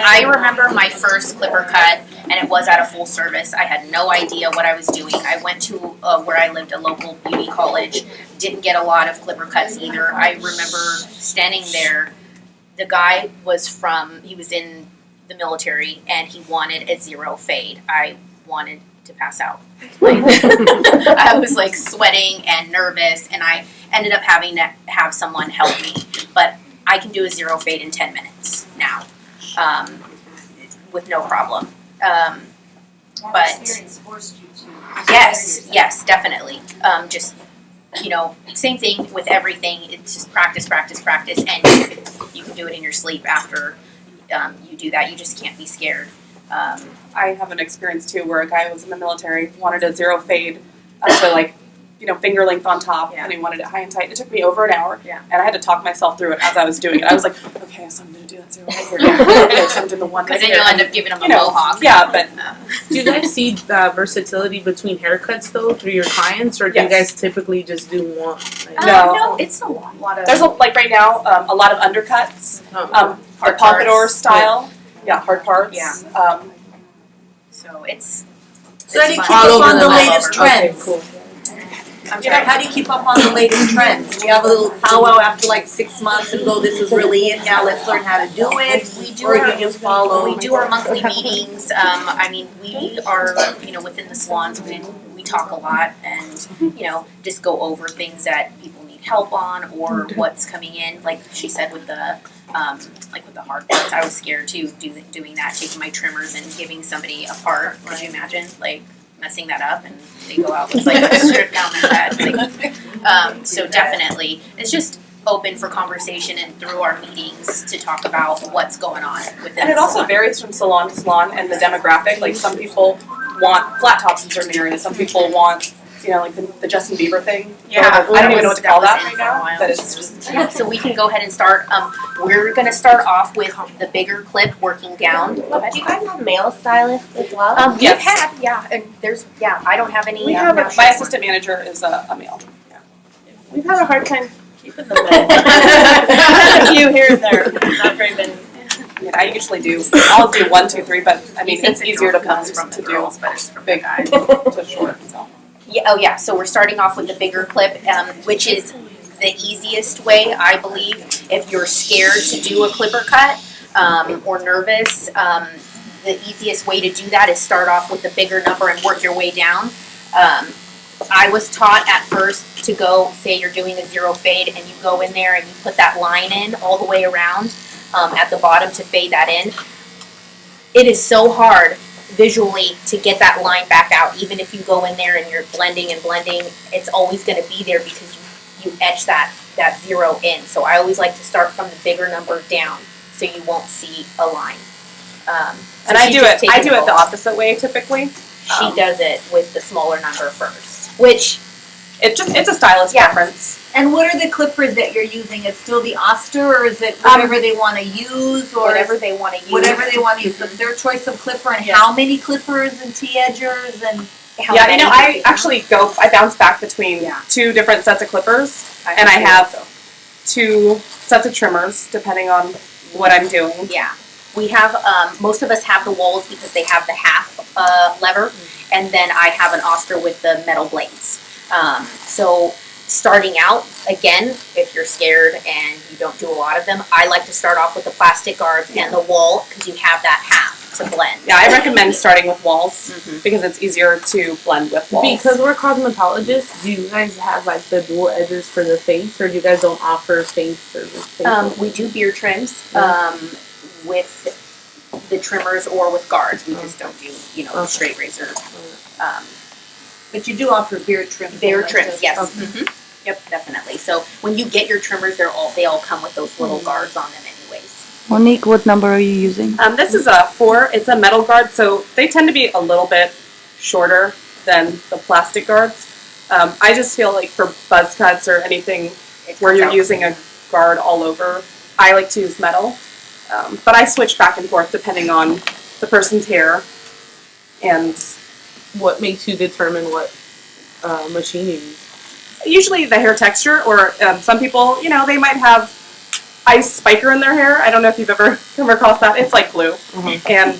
I remember my first clipper cut, and it was at a full service. I had no idea what I was doing. I went to where I lived, a local beauty college. Didn't get a lot of clipper cuts either. I remember standing there. The guy he was in the military, and he wanted a 0 fade. I wanted to pass out. I was like sweating and nervous, and I ended up having to have someone help me. But I can do a 0 fade in 10 minutes now, with no problem. But experience forced you to. yes, definitely. Just, same thing with everything. It's just practice, and you can do it in your sleep after you do that. You just can't be scared. I have an experience too where a guy was in the military, wanted a 0 fade up to finger length on top, and he wanted it high and tight. It took me over an hour, and I had to talk myself through it as I was doing it. I was like, okay, so I'm going to do that 0 right here. Okay, so I'm doing the one. Because then you'll end up giving him a mohawk. Yeah, but do you guys see versatility between haircuts though through your clients, or do you guys typically just do one? No, it's a lot of. There's right now a lot of undercuts, hard pompadour parts. style, hard parts. Yeah. So it's. So how do you keep up on the latest trends? Okay, cool. How do you keep up on the latest trends? Do you have a little powwow after 6 months and go, this is really it, now let's learn how to do it? We do or you just follow? We do our monthly meetings. We are, within the salons, we talk a lot and, just go over things that people need help on or what's coming in. Like she said with the, with the hard parts, I was scared too, doing that, taking my trimmers and giving somebody a part. Can you imagine, messing that up and they go out with a strip down their head. So definitely, it's just open for conversation and through our meetings to talk about what's going on within. And it also varies from salon to salon and the demographic. Like some people want flat tops in certain areas. Some people want, the Justin Bieber thing. Yeah, I don't even know what to call that right now. But it's just. Yeah, so we can go ahead and start. We're going to start off with the bigger clip, working down. Do you guys have male stylists as well? We've had, and I don't have any. We have my assistant manager is a male. Yeah. We've had a hard time keeping them in. A few here and there, not very many. I usually do. I'll do 1, 2, 3, but it's easier to comes pose from to the do girls, but it's from big guys. to short. So. Yeah, so we're starting off with the bigger clip, which is the easiest way, I believe, if you're scared to do a clipper cut or nervous. The easiest way to do that is start off with the bigger number and work your way down. I was taught at first to go, say you're doing a 0 fade, and you go in there and you put that line in all the way around at the bottom to fade that in. It is so hard visually to get that line back out. Even if you go in there and you're blending, it's always going to be there because you etch that 0 in. So I always like to start from the bigger number down so you won't see a line. And I do it the opposite way typically. She does it with the smaller number first, which it's a stylist preference. And what are the clippers that you're using? It's still the Oster, or is it whatever they want to use, or whatever they want to use? Whatever they want to use. So their choice of clipper, and how many clippers and T-edgers and. I actually I bounce back between 2 different sets of clippers, and I have 2 sets of trimmers depending on what I'm doing. Yeah, we have most of us have the Walls because they have the half lever, and then I have an Oster with the metal blades. So starting out, again, if you're scared and you don't do a lot of them, I like to start off with the plastic guards and the wall because you have that half to blend. Yeah, I recommend starting with walls because it's easier to blend with walls. Because we're cosmetologists, do you guys have the dual edges for the face, or you guys don't offer face service? We do beard trims with the trimmers or with guards. We just don't do, the straight razor. But you do offer beard trims. Beard trims, yes. Yep, definitely. So when you get your trimmers, they all come with those little guards on them anyways. Monique, what number are you using? This is a 4. It's a metal guard, so they tend to be a little bit shorter than the plastic guards. I just feel like for buzz cuts or anything where you're using a guard all over, I like to use metal. But I switch back and forth depending on the person's hair and what makes you determine what machine you use? Usually the hair texture, or some people, they might have, ice spiker in their hair. I don't know if you've ever come across that. It's like glue. And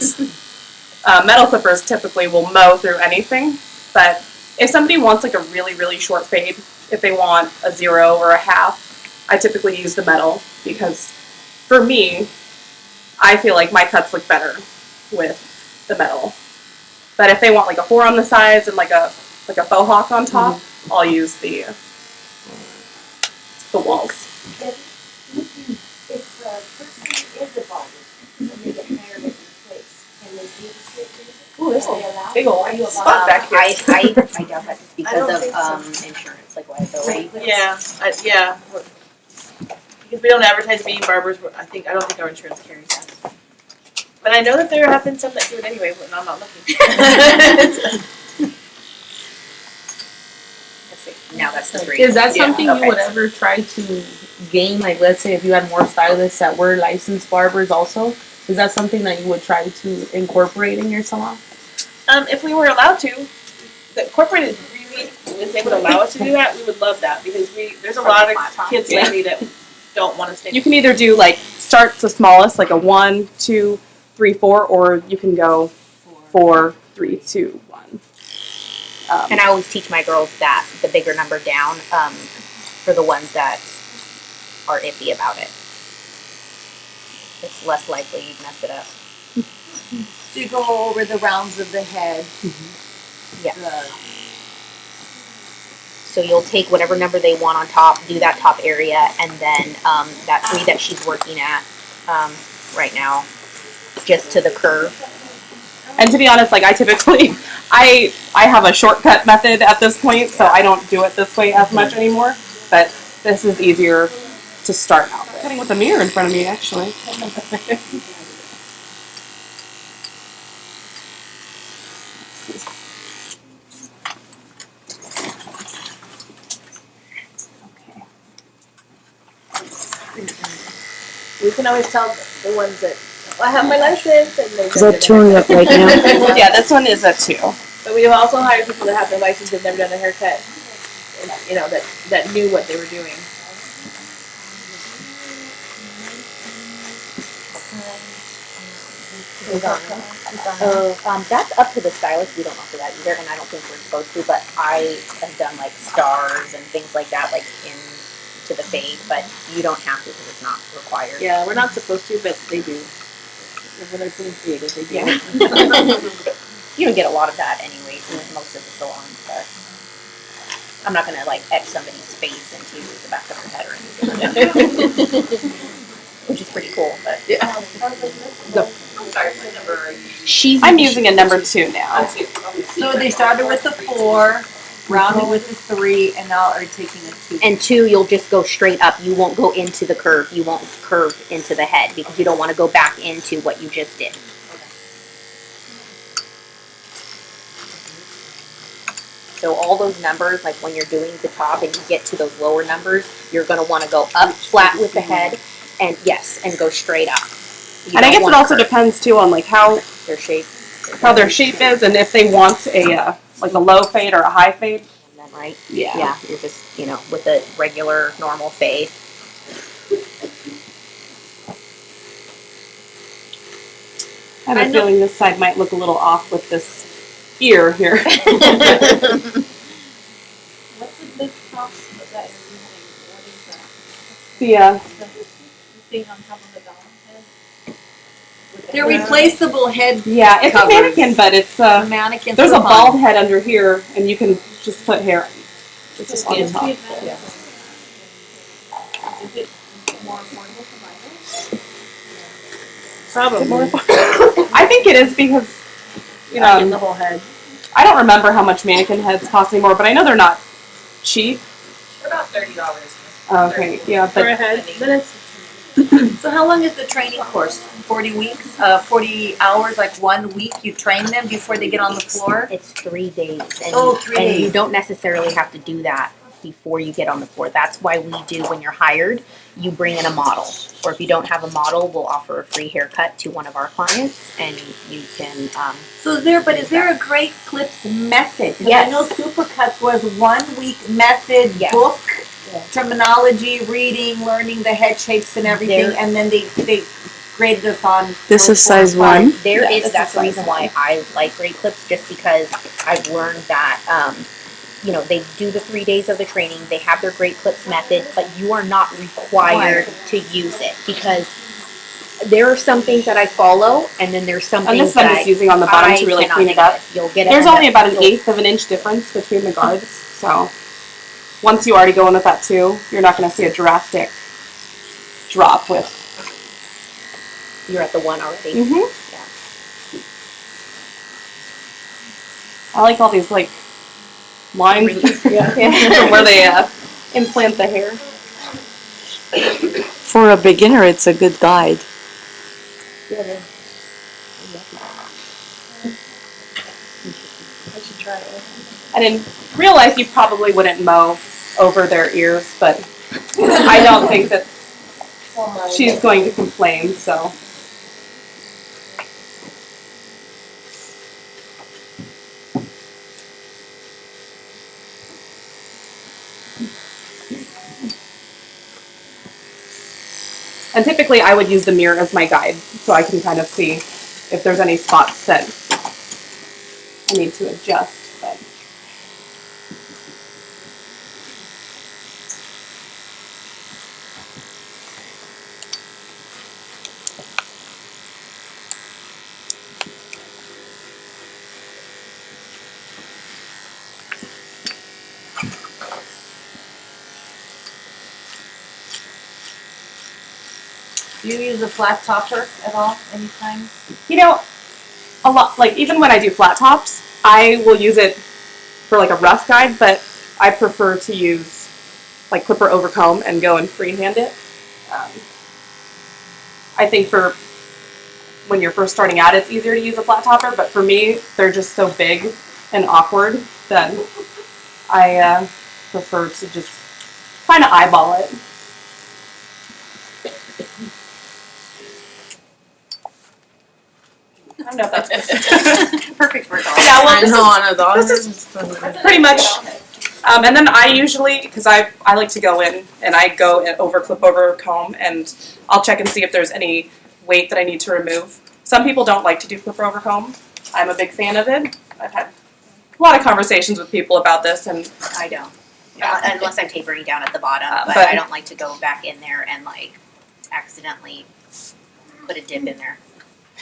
metal clippers typically will mow through anything. But if somebody wants like a really, really short fade, if they want a 0 or a half, I typically use the metal because for me, I feel like my cuts look better with the metal. But if they want like a 4 on the sides and like a faux hawk on top, I'll use the walls. If a person is a barber and they get hired at your place, can they do the straight? Ooh, there's Are they allowed? big old Are you spot allowed? back here. I doubt that just I don't because think of insurance, like liability. Yeah, yeah. Because we don't advertise being barbers, I don't think our insurance carries that. But I know that there have been some that do it anyway, when I'm not looking. Let's see. Now that's the 3. Is that Yeah, something okay. you would ever try to gain? Like, let's say if you had more stylists that were licensed barbers also, is that something that you would try to incorporate in your salon? If we were allowed to, the corporate is really, if they would allow us to do that, we would love that because there's a lot of kids lately that don't want to stay. You can either do like start the smallest, like a 1, 2, 3, 4, or you can go 4, 3, 2, 1. And I always teach my girls that the bigger number down for the ones that are iffy about it. It's less likely you'd mess it up. So you go over the rounds of the head. Yeah. So you'll take whatever number they want on top, do that top area, and then that 3 that she's working at right now, just to the curve. And to be honest, like I typically, I have a shortcut method at this point, so I don't do it this way as much anymore. But this is easier to start out with. Cutting with a mirror in front of me, actually. We can always tell the ones that, I have my license, and they Is that 2 right now? Yeah, this one is a 2. But we have also hired people that have their license, they've never done a haircut, and, you know, that knew what they were doing. That's up to the stylist. We don't offer that either, and I don't think we're supposed to. But I have done like stars and things like that, like into the fade. But you don't have to because it's not required. Yeah, we're not supposed to, but they do. When they're being creative, they do. Yeah. You don't get a lot of that anyway in most of the salons, but I'm not gonna like etch somebody's face into the back of their head or anything like that. Which is pretty cool, but I'm using a number 2 now. So they started with the 4, rounded with the 3, and now are taking a 2. and 2, you'll just go straight up. You won't go into the curve. You won't curve into the head because you don't want to go back into what you just did. So all those numbers, like when you're doing the top and you get to those lower numbers, you're going to want to go up flat with the head and go straight up. You And I don't guess it wanna also curve depends too on like how their shape. their shape is, and if they want a like a low fade or a high fade. And then, right? Yeah. Yeah, you're just, with a regular, normal fade. I have a feeling this side might look a little off with this ear here. What's the big tops that you're using? What is that? The The thing on top of the doll head? They're replaceable head yeah, it's covers. a mannequin, but it's Mannequins. there's a for bald fun. head under here, and you can just put hair just on the top. Is it more affordable for buyers? Probably. I think it is because The whole head. I don't remember how much mannequin heads cost anymore, but I know they're not cheap. They're about $30. Okay, yeah, For a but head, but it's So how long is the training course? 40 weeks? 40 hours, like 1 week? You train them before they get on the floor? It's 3 days. And Oh, 3 And days. you don't necessarily have to do that before you get on the floor. That's why we do, when you're hired, you bring in a model. Or if you don't have a model, we'll offer a free haircut to one of our clients, and you can, So is there a great clips method? 'Cause Yes. I know Supercuts was 1 week method Yes. book. terminology, reading, learning the head shapes and everything, and then they graded us on. This is size 1. There Yeah, is, this that's is the reason why I like great clips, just because I've learned that, you know, they do the 3 days of the training, they have their great clips method, but you are not required to use it, because there are some things that I follow, and then there's some And things this I'm that just using on the bottom I to really cannot clean do it up. this. You'll get it. There's and only about an you'll- 1/8 of an inch difference between the guards, so once you already go in with that too, you're not going to see a drastic drop with. You're at the one already. Mm-hmm. I like all these like lines from where they implant the hair. For a beginner, it's a good guide. I should try it. And in real life, you probably wouldn't mow over their ears, but I don't think that she's going to complain, so. And typically I would use the mirror as my guide, so I can kind of see if there's any spots that I need to adjust. But. Do you use a flat topper at all, anytime? You know, a lot, like even when I do flat tops, I will use it for like a rough guide, but I prefer to use like clipper over comb and go and freehand it. I think for when you're first starting out, it's easier to use a flat topper, but for me, they're just so big and awkward that I prefer to just kind of eyeball it. I don't know if that's Perfect for a dog. Yeah, well, this is pretty much, and then I usually, because I like to go in and I go and clip over comb, and I'll check and see if there's any weight that I need to remove. Some people don't like to do clipper over comb. I'm a big fan of it. I've had a lot of conversations with people about this, and I don't. Yeah. Unless I'm tapering down at the bottom, but but- I don't like to go back in there and like accidentally put a dip in there.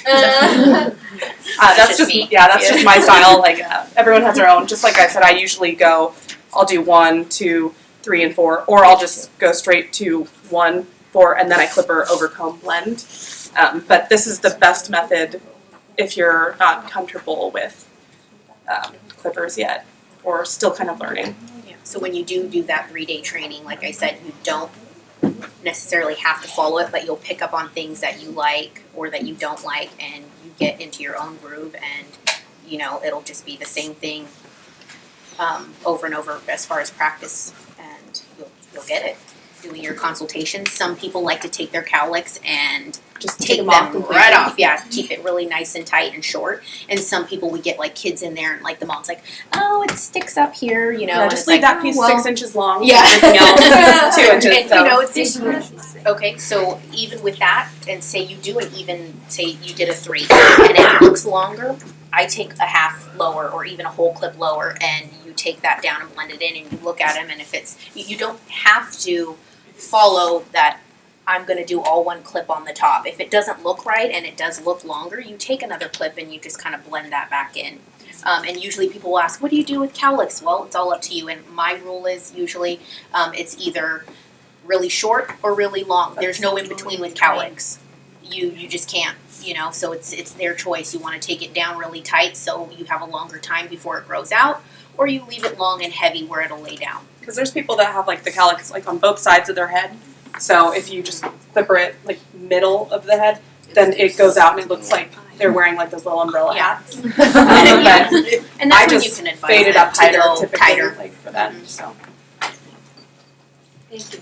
that's just me. that's just my style. Like everyone has their own. Just like I said, I usually go. I'll do 1, 2, 3, and 4, or I'll just go straight to 1, 4, and then I clipper over comb blend. But this is the best method if you're not comfortable with clippers yet, or still kind of learning. So when you do that 3-day training, like I said, you don't necessarily have to follow it, but you'll pick up on things that you like or that you don't like, and you get into your own groove, and you know it'll just be the same thing over and over as far as practice, and you'll get it. Doing your consultations, some people like to take their cowlicks and Just take them off them completely. right off, yeah, keep it really nice and tight and short. And some people, we get like kids in there and like the mom's like, oh, it sticks up here, you know. Yeah, and just it's leave like, that oh, piece well, 6 inches long. Yeah. Everything else 2 inches. and so. you know, it's okay. So even with that, and say you do an even, say you did a 3, and it looks longer, I take a half lower or even a whole clip lower, and you take that down and blend it in, and you look at them, and if it's, you don't have to follow that. I'm going to do all one clip on the top. If it doesn't look right and it does look longer, you take another clip and you just kind of blend that back in. And usually people will ask, what do you do with cowlicks? Well, it's all up to you. And my rule is usually it's either really short or really long. There's no in between with cowlicks. You just can't, you know, so it's their choice. You want to take it down really tight so you have a longer time before it grows out, or you leave it long and heavy where it'll lay down. Because there's people that have like the cowlicks like on both sides of their head. So if you just clipper it like middle of the head, then it goes out and it looks like they're wearing like those little umbrella hats. And But that's I when you just can advise fade it them up to tighter, go typically, tighter. like for that. So Thank you.